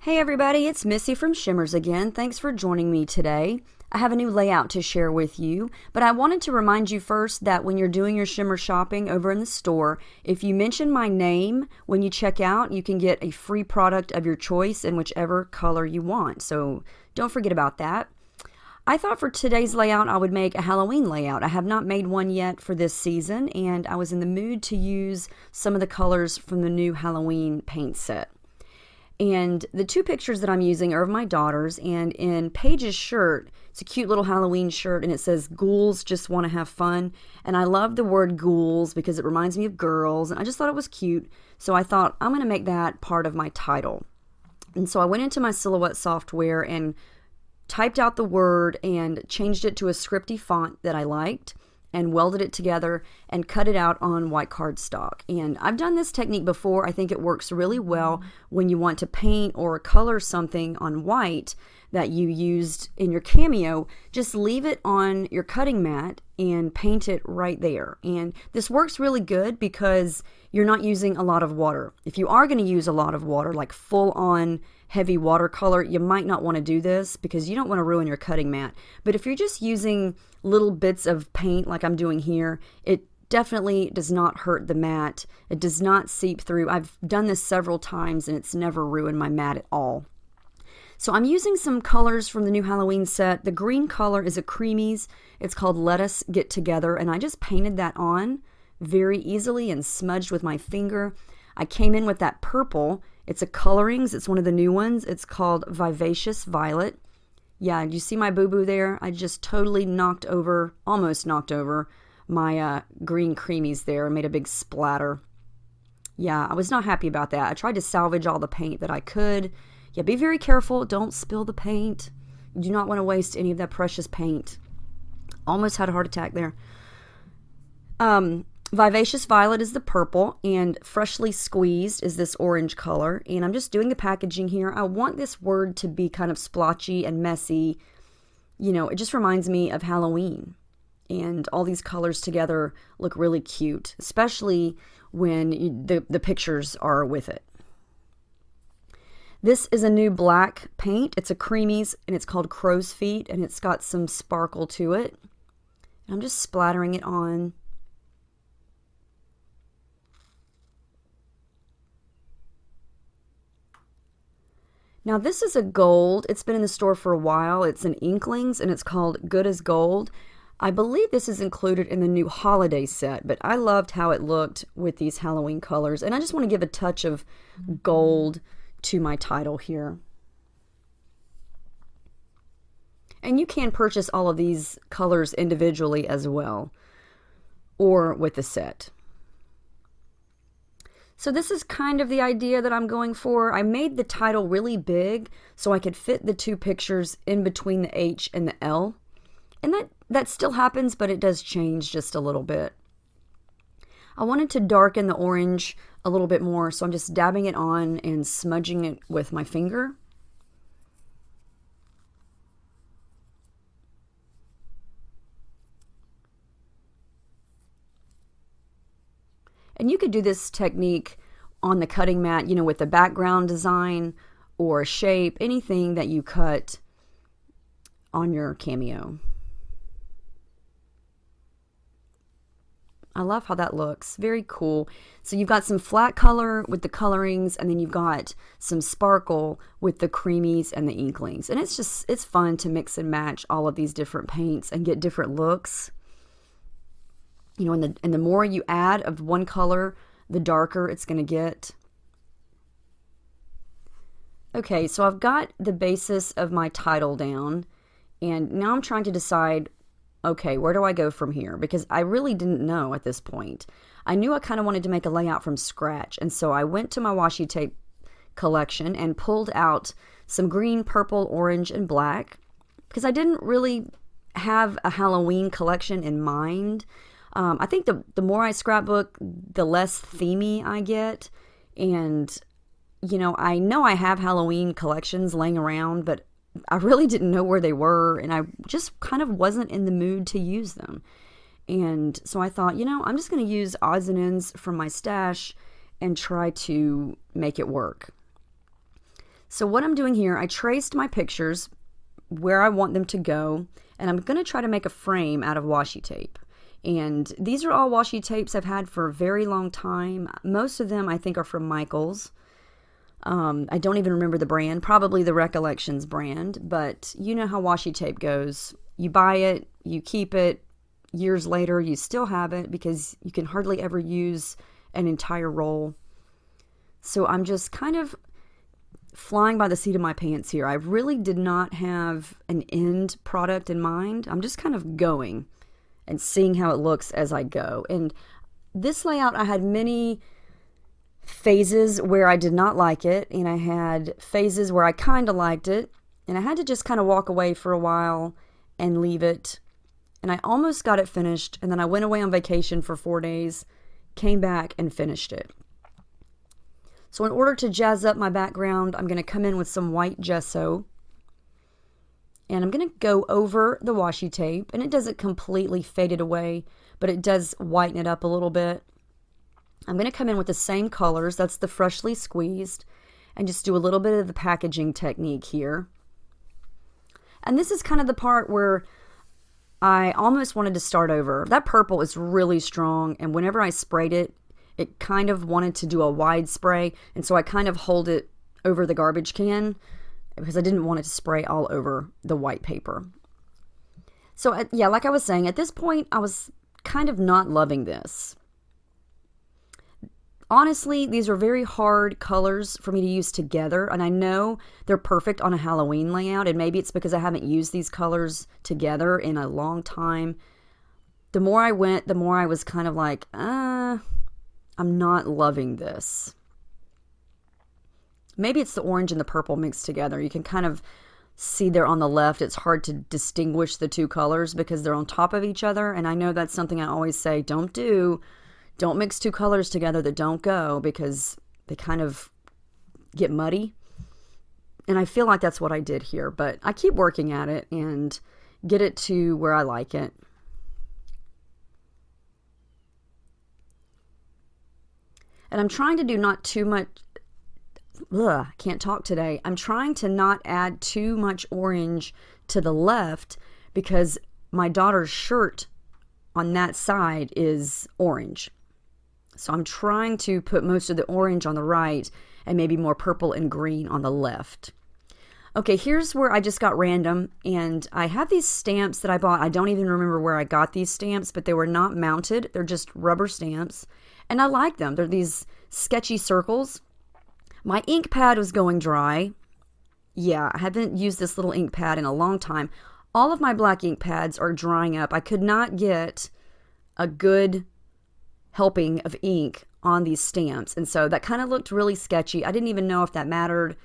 Hey everybody, it's Missy from Shimmerz again. Thanks for joining me today. I have a new layout to share with you, but I wanted to remind you first that when you're doing your Shimmerz shopping over in the store, if you mention my name when you check out, you can get a free product of your choice in whichever color you want. So don't forget about that. I thought for today's layout I would make a Halloween layout. I have not made one yet for this season, and I was in the mood to use some of the colors from the new Halloween paint set. And the two pictures that I'm using are of my daughters, and in Paige's shirt, it's a cute little Halloween shirt, and it says, "Ghouls just want to have fun." And I love the word ghouls because it reminds me of girls, and I just thought it was cute. So I thought, I'm going to make that part of my title. And so I went into my Silhouette software and typed out the word and changed it to a scripty font that I liked, and welded it together and cut it out on white cardstock. And I've done this technique before. I think it works really well when you want to paint or color something on white that you used in your cameo. Just leave it on your cutting mat and paint it right there. And this works really good because you're not using a lot of water. If you are going to use a lot of water, like full on heavy watercolor, you might not want to do this because you don't want to ruin your cutting mat. But if you're just using little bits of paint like I'm doing here, it definitely does not hurt the mat. It does not seep through. I've done this several times and it's never ruined my mat at all. So I'm using some colors from the new Halloween set. The green color is a Creameez. It's called Let Us Get Together, and I just painted that on very easily and smudged with my finger. I came in with that purple. It's a Colorings. It's one of the new ones. It's called Vivacious Violet. Yeah, you see my boo-boo there? I just totally almost knocked over my green Creameez there and made a big splatter. Yeah, I was not happy about that. I tried to salvage all the paint that I could. Yeah, be very careful. Don't spill the paint. You do not want to waste any of that precious paint. Almost had a heart attack there. Vivacious Violet is the purple, and Freshly Squeezed is this orange color. And I'm just doing the packaging here. I want this word to be kind of splotchy and messy. You know, it just reminds me of Halloween. And all these colors together look really cute, especially when the pictures are with it. This is a new black paint. It's a Creameez, and it's called Crow's Feet, and it's got some sparkle to it. I'm just splattering it on. Now this is a gold. It's been in the store for a while. It's an Inklingz, and it's called Good as Gold. I believe this is included in the new holiday set, but I loved how it looked with these Halloween colors, and I just want to give a touch of gold to my title here. And you can purchase all of these colors individually as well, or with the set. So this is kind of the idea that I'm going for. I made the title really big so I could fit the two pictures in between the H and the L. And that still happens, but it does change just a little bit. I wanted to darken the orange a little bit more, so I'm just dabbing it on and smudging it with my finger. And you could do this technique on the cutting mat, you know, with the background design or shape, anything that you cut on your cameo. I love how that looks. Very cool. So you've got some flat color with the colorings, and then you've got some sparkle with the Creameez and the Inklingz. And it's fun to mix and match all of these different paints and get different looks. You know, and the more you add of one color, the darker it's going to get. Okay, so I've got the basis of my title down, and now I'm trying to decide, okay, where do I go from here? Because I really didn't know at this point. I knew I kind of wanted to make a layout from scratch, and so I went to my washi tape collection and pulled out some green, purple, orange, and black, because I didn't really have a Halloween collection in mind. I think the more I scrapbook, the less themey I get. And, you know I have Halloween collections laying around, but I really didn't know where they were, and I just kind of wasn't in the mood to use them. And so I thought, I'm just going to use odds and ends from my stash and try to make it work. So what I'm doing here, I traced my pictures where I want them to go, and I'm going to try to make a frame out of washi tape. And these are all washi tapes I've had for a very long time. Most of them I think are from Michaels. I don't even remember the brand, probably the Recollections brand, but you know how washi tape goes. You buy it, you keep it, years later you still have it because you can hardly ever use an entire roll. So I'm just kind of flying by the seat of my pants here. I really did not have an end product in mind. I'm just kind of going and seeing how it looks as I go. And this layout, I had many phases where I did not like it, and I had phases where I kind of liked it, and I had to just kind of walk away for a while and leave it. And I almost got it finished, and then I went away on vacation for 4 days, came back and finished it. So in order to jazz up my background, I'm going to come in with some white gesso. And I'm going to go over the washi tape. And it doesn't completely fade it away, but it does whiten it up a little bit. I'm going to come in with the same colors. That's the freshly squeezed. And just do a little bit of the packaging technique here. And this is kind of the part where I almost wanted to start over. That purple is really strong. And whenever I sprayed it, it kind of wanted to do a wide spray, and so I kind of hold it over the garbage can because I didn't want it to spray all over the white paper. So yeah, like I was saying, at this point I was kind of not loving this. Honestly, these are very hard colors for me to use together, and I know they're perfect on a Halloween layout, and maybe it's because I haven't used these colors together in a long time. The more I went, the more I was kind of like, I'm not loving this. Maybe it's the orange and the purple mixed together. You can kind of see there on the left, it's hard to distinguish the two colors because they're on top of each other. And I know that's something I always say, don't do. Don't mix two colors together that don't go because they kind of get muddy. And I feel like that's what I did here. But I keep working at it and get it to where I like it. And I'm trying to do not too much, can't talk today. I'm trying to not add too much orange to the left because my daughter's shirt on that side is orange. So I'm trying to put most of the orange on the right and maybe more purple and green on the left. Okay, here's where I just got random, and I have these stamps that I bought. I don't even remember where I got these stamps, but they were not mounted. They're just rubber stamps. And I like them. They're these sketchy circles. My ink pad was going dry. Yeah, I haven't used this little ink pad in a long time. All of my black ink pads are drying up. I could not get a good helping of ink on these stamps. And so that kind of looked really sketchy. I didn't even know if that mattered.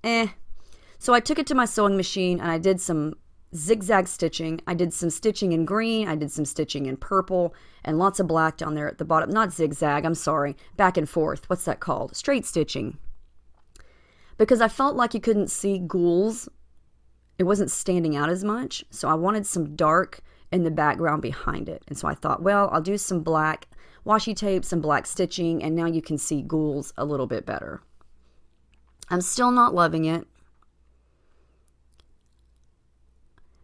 So I took it to my sewing machine and I did some zigzag stitching. I did some stitching in green, I did some stitching in purple, and lots of black down there at the bottom. Not zigzag, I'm sorry, back and forth. What's that called? Straight stitching. Because I felt like you couldn't see Ghouls. It wasn't standing out as much, so I wanted some dark in the background behind it. And so I thought, well, I'll do some black washi tape, some black stitching, and now you can see Ghouls a little bit better. I'm still not loving it.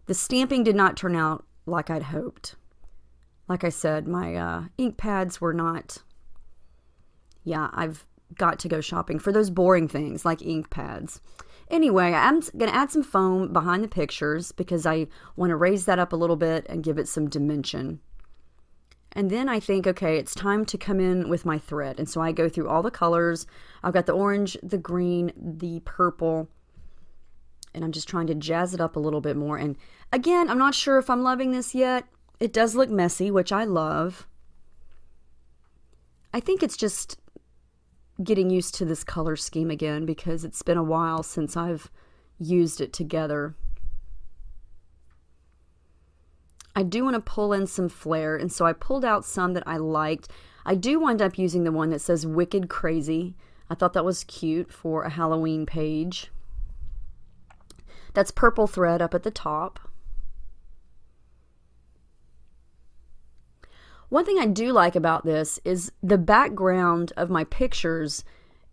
The stamping did not turn out like I'd hoped. Like I said, my ink pads were not... Yeah, I've got to go shopping for those boring things like ink pads. Anyway, I'm going to add some foam behind the pictures because I want to raise that up a little bit and give it some dimension. And then I think, okay, it's time to come in with my thread. And so I go through all the colors. I've got the orange, the green, the purple, and I'm just trying to jazz it up a little bit more. And again, I'm not sure if I'm loving this yet. It does look messy, which I love. I think it's just getting used to this color scheme again because it's been a while since I've used it together. I do want to pull in some flair, and so I pulled out some that I liked. I do wind up using the one that says Wicked Crazy. I thought that was cute for a Halloween page. That's purple thread up at the top. One thing I do like about this is the background of my pictures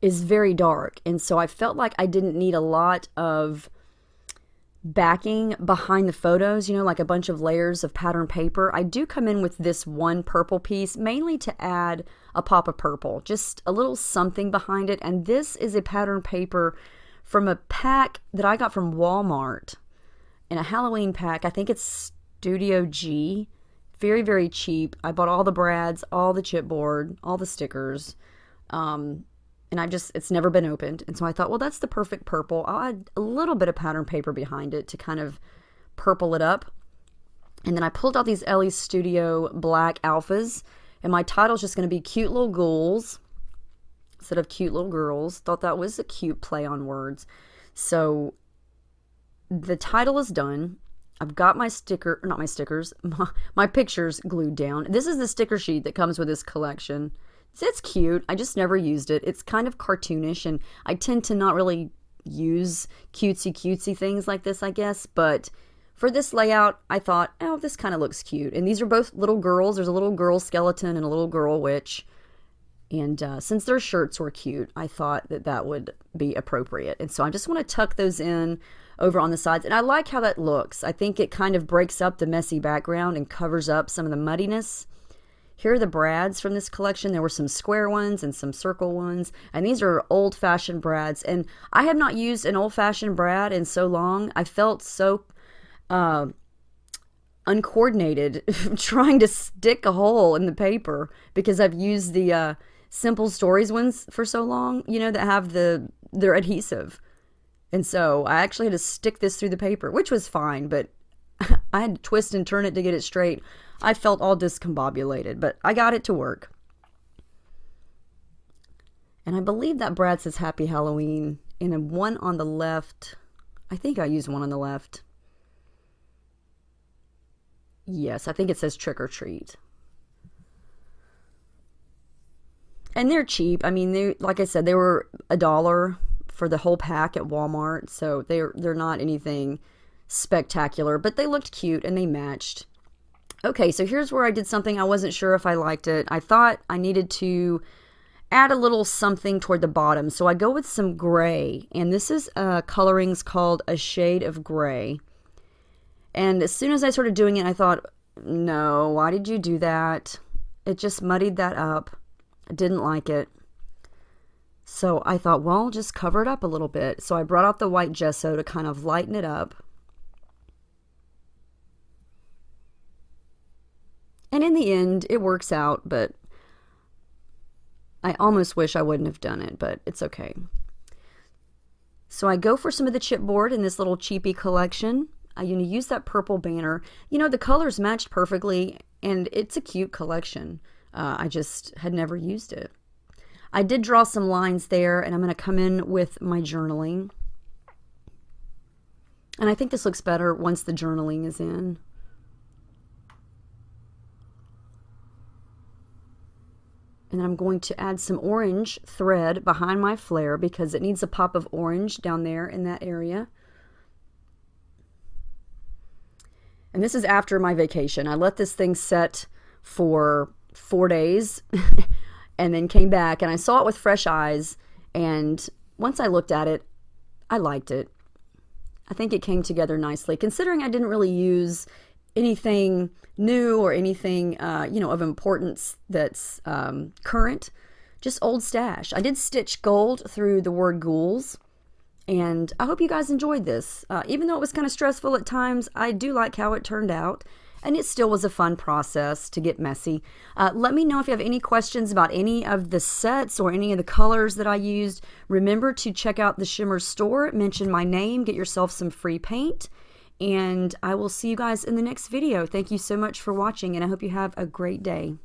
is very dark. And so I felt like I didn't need a lot of backing behind the photos, you know, like a bunch of layers of pattern paper. I do come in with this one purple piece, mainly to add a pop of purple, just a little something behind it. And this is a pattern paper from a pack that I got from Walmart in a Halloween pack. I think it's Studio G. Very, very cheap. I bought all the brads, all the chipboard, all the stickers. And it's never been opened. And so I thought, well, that's the perfect purple. I'll add a little bit of pattern paper behind it to kind of purple it up. And then I pulled out these Ellie Studio black alphas. And my title's just going to be Cute Little Ghouls instead of Cute Little Girls. Thought that was a cute play on words. So the title is done. I've got my my pictures glued down. This is the sticker sheet that comes with this collection. It's cute. I just never used it. It's kind of cartoonish, and I tend to not really use cutesy things like this, I guess. But for this layout, I thought, oh, this kind of looks cute. And these are both little girls. There's a little girl skeleton and a little girl witch. And since their shirts were cute, I thought that that would be appropriate. And so I just want to tuck those in over on the sides. And I like how that looks. I think it kind of breaks up the messy background and covers up some of the muddiness. Here are the brads from this collection. There were some square ones and some circle ones. And these are old-fashioned brads. And I have not used an old-fashioned brad in so long. I felt so uncoordinated trying to stick a hole in the paper because I've used the Simple Stories ones for so long, you know, that have they're adhesive. And so I actually had to stick this through the paper, which was fine, but I had to twist and turn it to get it straight. I felt all discombobulated, but I got it to work. And I believe that brad says Happy Halloween. And one on the left, I think I used one on the left. Yes, I think it says Trick or Treat. And they're cheap. I mean, they, like I said, they were $1 for the whole pack at Walmart. So they're not anything spectacular, but they looked cute and they matched. Okay, so here's where I did something I wasn't sure if I liked it. I thought I needed to add a little something toward the bottom. So I go with some gray, and this is colorings called A Shade of Gray. And as soon as I started doing it, I thought, no, why did you do that? It just muddied that up. I didn't like it. So I thought, well, just cover it up a little bit. So I brought out the white gesso to kind of lighten it up. And in the end, it works out, but I almost wish I wouldn't have done it, but it's okay. So I go for some of the chipboard in this little cheapy collection. I'm going to use that purple banner. You know, the colors matched perfectly, and it's a cute collection. I just had never used it. I did draw some lines there, and I'm going to come in with my journaling. And I think this looks better once the journaling is in. And then I'm going to add some orange thread behind my flare because it needs a pop of orange down there in that area. And this is after my vacation. I let this thing set for 4 days and then came back and I saw it with fresh eyes. And once I looked at it, I liked it. I think it came together nicely, considering I didn't really use anything new or anything, of importance that's current. Just old stash. I did stitch gold through the word Ghouls. And I hope you guys enjoyed this. Even though it was kind of stressful at times, I do like how it turned out. And it still was a fun process to get messy. Let me know if you have any questions about any of the sets or any of the colors that I used. Remember to check out the Shimmerz store. Mention my name. Get yourself some free paint. And I will see you guys in the next video. Thank you so much for watching, and I hope you have a great day.